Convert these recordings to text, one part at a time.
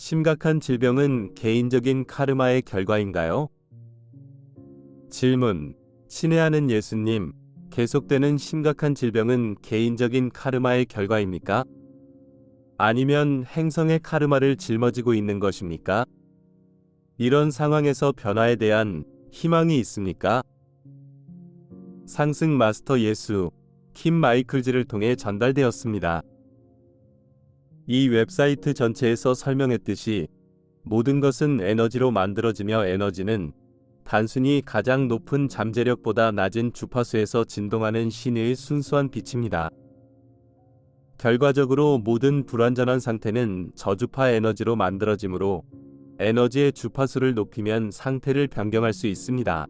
심각한 질병은 개인적인 카르마의 결과인가요? 질문. 친애하는 예수님, 계속되는 심각한 질병은 개인적인 카르마의 결과입니까? 아니면 행성의 카르마를 짊어지고 있는 것입니까? 이런 상황에서 변화에 대한 희망이 있습니까? 상승 마스터 예수, 킴 마이클즈를 통해 전달되었습니다. 이 웹사이트 전체에서 설명했듯이 모든 것은 에너지로 만들어지며 에너지는 단순히 가장 높은 잠재력보다 낮은 주파수에서 진동하는 신의 순수한 빛입니다. 결과적으로 모든 불완전한 상태는 저주파 에너지로 만들어지므로 에너지의 주파수를 높이면 상태를 변경할 수 있습니다.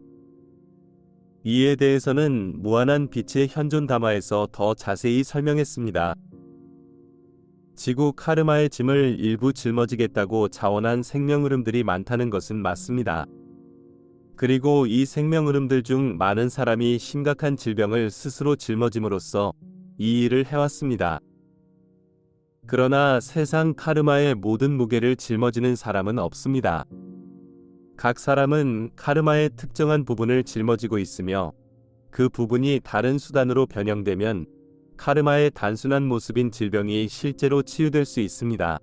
이에 대해서는 무한한 빛의 현존 담화에서 더 자세히 설명했습니다. 지구 카르마의 짐을 일부 짊어지겠다고 자원한 생명흐름들이 많다는 것은 맞습니다. 그리고 이 생명흐름들 중 많은 사람이 심각한 질병을 스스로 짊어짐으로써 이 일을 해왔습니다. 그러나 세상 카르마의 모든 무게를 짊어지는 사람은 없습니다. 각 사람은 카르마의 특정한 부분을 짊어지고 있으며 그 부분이 다른 수단으로 변형되면 카르마의 단순한 모습인 질병이 실제로 치유될 수 있습니다.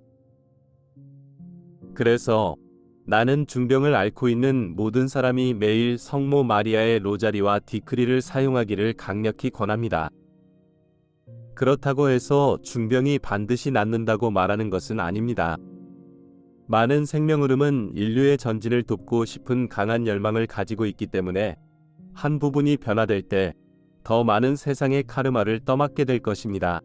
그래서 나는 중병을 앓고 있는 모든 사람이 매일 성모 마리아의 로자리와 디크리를 사용하기를 강력히 권합니다. 그렇다고 해서 중병이 반드시 낫는다고 말하는 것은 아닙니다. 많은 생명흐름은 인류의 전진을 돕고 싶은 강한 열망을 가지고 있기 때문에 한 부분이 변화될 때 더 많은 세상의 카르마를 떠맡게 될 것입니다.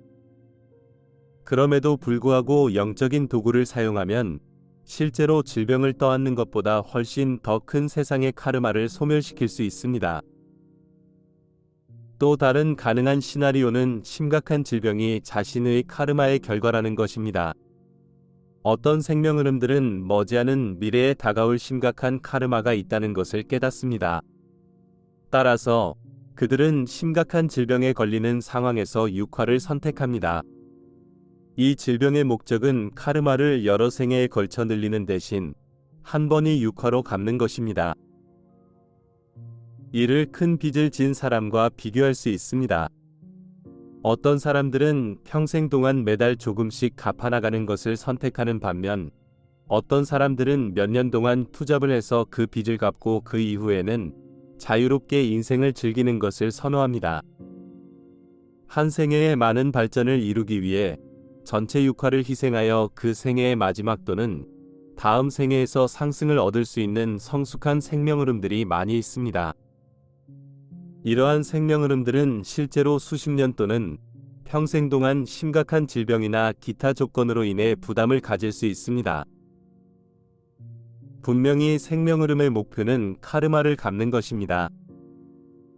그럼에도 불구하고 영적인 도구를 사용하면 실제로 질병을 떠안는 것보다 훨씬 더 큰 세상의 카르마를 소멸시킬 수 있습니다. 또 다른 가능한 시나리오는 심각한 질병이 자신의 카르마의 결과라는 것입니다. 어떤 생명흐름들은 머지않은 미래에 다가올 심각한 카르마가 있다는 것을 깨닫습니다. 따라서 그들은 심각한 질병에 걸리는 상황에서 육화를 선택합니다. 이 질병의 목적은 카르마를 여러 생애에 걸쳐 늘리는 대신 한 번의 육화로 갚는 것입니다. 이를 큰 빚을 진 사람과 비교할 수 있습니다. 어떤 사람들은 평생 동안 매달 조금씩 갚아나가는 것을 선택하는 반면 어떤 사람들은 몇 년 동안 투잡을 해서 그 빚을 갚고 그 이후에는 자유롭게 인생을 즐기는 것을 선호합니다. 한 생애의 많은 발전을 이루기 위해 전체 육화를 희생하여 그 생애의 마지막 또는 다음 생애에서 상승을 얻을 수 있는 성숙한 생명흐름들이 많이 있습니다. 이러한 생명흐름들은 실제로 수십 년 또는 평생 동안 심각한 질병이나 기타 조건으로 인해 부담을 가질 수 있습니다. 분명히 생명흐름의 목표는 카르마를 갚는 것입니다.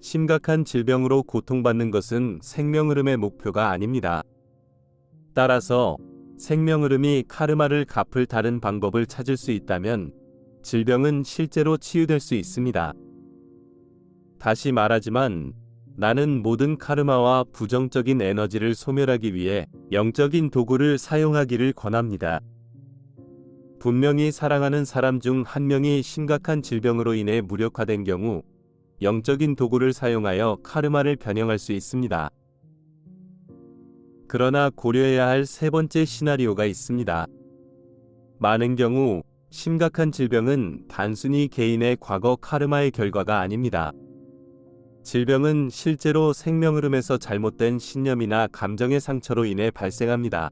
심각한 질병으로 고통받는 것은 생명흐름의 목표가 아닙니다. 따라서 생명흐름이 카르마를 갚을 다른 방법을 찾을 수 있다면 질병은 실제로 치유될 수 있습니다. 다시 말하지만 나는 모든 카르마와 부정적인 에너지를 소멸하기 위해 영적인 도구를 사용하기를 권합니다. 분명히 사랑하는 사람 중 한 명이 심각한 질병으로 인해 무력화된 경우 영적인 도구를 사용하여 카르마를 변형할 수 있습니다. 그러나 고려해야 할 세 번째 시나리오가 있습니다. 많은 경우 심각한 질병은 단순히 개인의 과거 카르마의 결과가 아닙니다. 질병은 실제로 생명흐름에서 잘못된 신념이나 감정의 상처로 인해 발생합니다.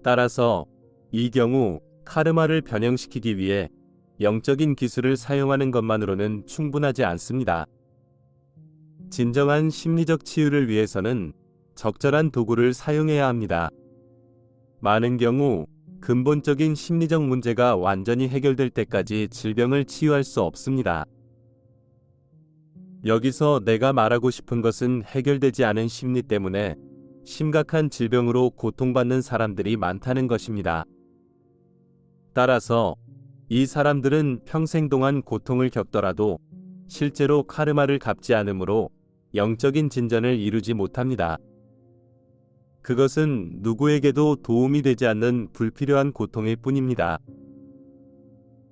따라서 이 경우 카르마를 변형시키기 위해 영적인 기술을 사용하는 것만으로는 충분하지 않습니다. 진정한 심리적 치유를 위해서는 적절한 도구를 사용해야 합니다. 많은 경우 근본적인 심리적 문제가 완전히 해결될 때까지 질병을 치유할 수 없습니다. 여기서 내가 말하고 싶은 것은 해결되지 않은 심리 때문에 심각한 질병으로 고통받는 사람들이 많다는 것입니다. 따라서 이 사람들은 평생 동안 고통을 겪더라도 실제로 카르마를 갚지 않으므로 영적인 진전을 이루지 못합니다. 그것은 누구에게도 도움이 되지 않는 불필요한 고통일 뿐입니다.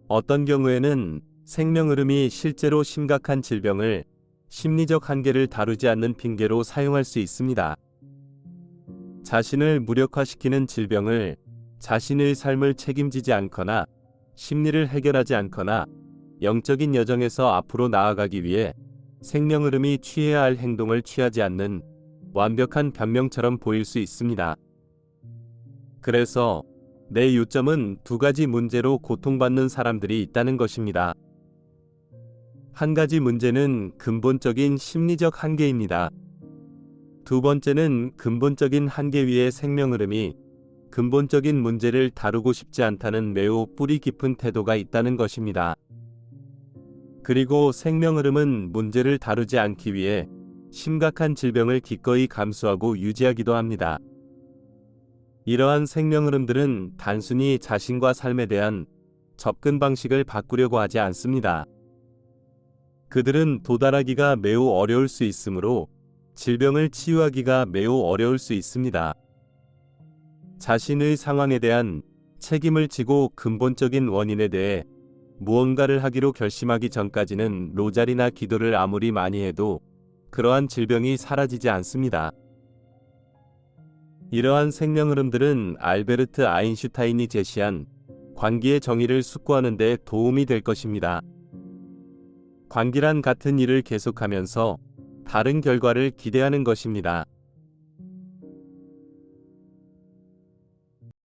어떤 경우에는 생명 흐름이 실제로 심각한 질병을 심리적 한계를 다루지 않는 핑계로 사용할 수 있습니다. 자신을 무력화시키는 질병을 자신의 삶을 책임지지 않거나 심리를 해결하지 않거나 영적인 여정에서 앞으로 나아가기 위해 생명 흐름이 취해야 할 행동을 취하지 않는 완벽한 변명처럼 보일 수 있습니다. 그래서 내 요점은 두 가지 문제로 고통받는 사람들이 있다는 것입니다. 한 가지 문제는 근본적인 심리적 한계입니다. 두 번째는 근본적인 한계 위의 생명 흐름이 근본적인 문제를 다루고 싶지 않다는 매우 뿌리 깊은 태도가 있다는 것입니다. 그리고 생명 흐름은 문제를 다루지 않기 위해 심각한 질병을 기꺼이 감수하고 유지하기도 합니다. 이러한 생명 흐름들은 단순히 자신과 삶에 대한 접근 방식을 바꾸려고 하지 않습니다. 그들은 도달하기가 매우 어려울 수 있으므로 질병을 치유하기가 매우 어려울 수 있습니다. 자신의 상황에 대한 책임을 지고 근본적인 원인에 대해 무언가를 하기로 결심하기 전까지는 로자리나 기도를 아무리 많이 해도 그러한 질병이 사라지지 않습니다. 이러한 생명 흐름들은 알베르트 아인슈타인이 제시한 관계의 정의를 숙고하는 데 도움이 될 것입니다. 관계란 같은 일을 계속하면서 다른 결과를 기대하는 것입니다.